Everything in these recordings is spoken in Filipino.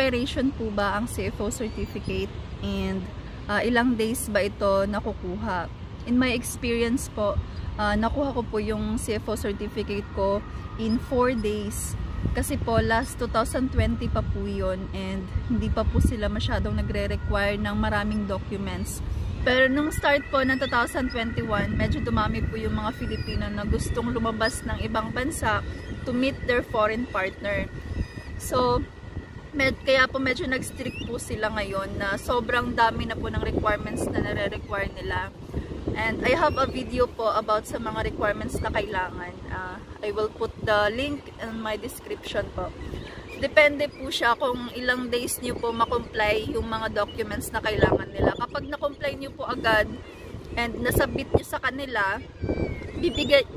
expiration po ba ang CFO certificate and ilang days ba ito nakukuha? In my experience po, nakuha ko po yung CFO certificate ko in 4 days. Kasi po, last 2020 pa po yun and hindi pa po sila masyadong nagre-require ng maraming documents. Pero nung start po ng 2021, medyo dumami po yung mga Filipino na gustong lumabas ng ibang bansa to meet their foreign partner. So, kaya po medyo nag-strict po sila ngayon na sobrang dami na po ng requirements na nare-require nila. And I have a video po about sa mga requirements na kailangan. I will put the link in my description po. Depende po siya kung ilang days nyo po makomply yung mga documents na kailangan nila. Kapag na-comply nyo po agad and nasubmit nyo sa kanila,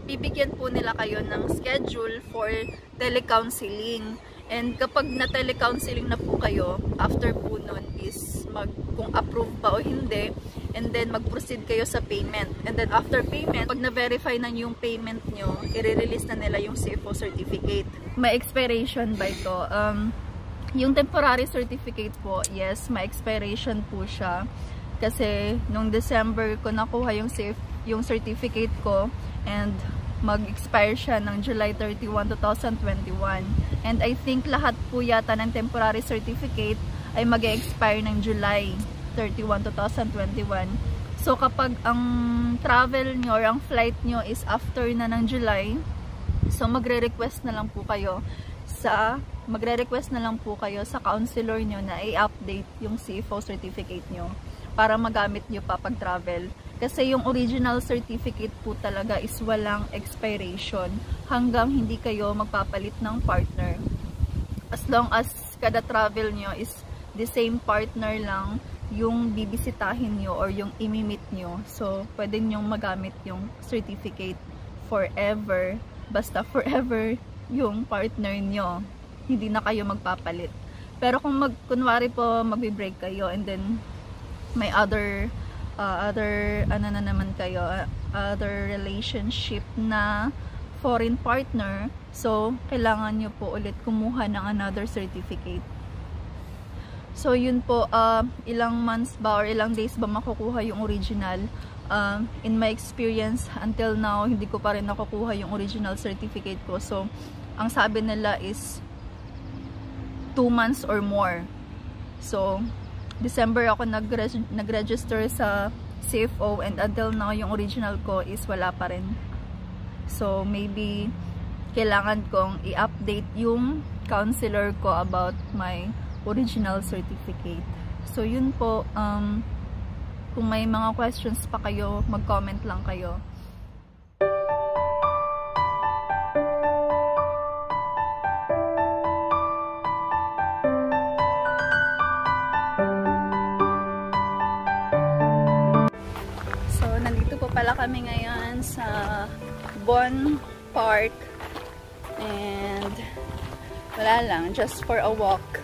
bibigyan po nila kayo ng schedule for telecounseling. And kapag na-telecounseling na po kayo, after po nun is kung approve ba o hindi, and then mag-proceed kayo sa payment. And then after payment, pag na-verify na yung payment nyo, i-release na nila yung CFO certificate. May expiration ba ito? Yung temporary certificate po, yes, may expiration po siya. Kasi nung December ko nakuha yung certificate ko and mag-expire siya ng July 31, 2021. And I think lahat po yata ng temporary certificate ay mag-expire ng July 31, 2021. So kapag ang travel nyo or ang flight nyo is after na ng July, so magre-request na lang po kayo sa counselor nyo na i-update yung CFO certificate nyo para magamit nyo pa pag travel. Kasi yung original certificate po talaga is walang expiration hanggang hindi kayo magpapalit ng partner. As long as kada travel nyo is the same partner lang yung bibisitahin nyo or yung imimit nyo. So, pwede nyong magamit yung certificate forever. Basta forever yung partner nyo. Hindi na kayo magpapalit. Pero kung kunwari po magbe-break kayo and then may other relationship na foreign partner, so kailangan nyo po ulit kumuha ng another certificate. So yun po, ilang months ba or ilang days ba makukuha yung original? In my experience until now, hindi ko pa rin nakukuha yung original certificate ko. So ang sabi nila is 2 months or more. So December ako nag-register sa CFO and until now yung original ko is wala pa rin. So maybe kailangan kong i-update yung counselor ko about my original certificate. So yun po, kung may mga questions pa kayo, mag-comment lang kayo. Pala kami ngayon sa Bon Park and wala lang, just for a walk.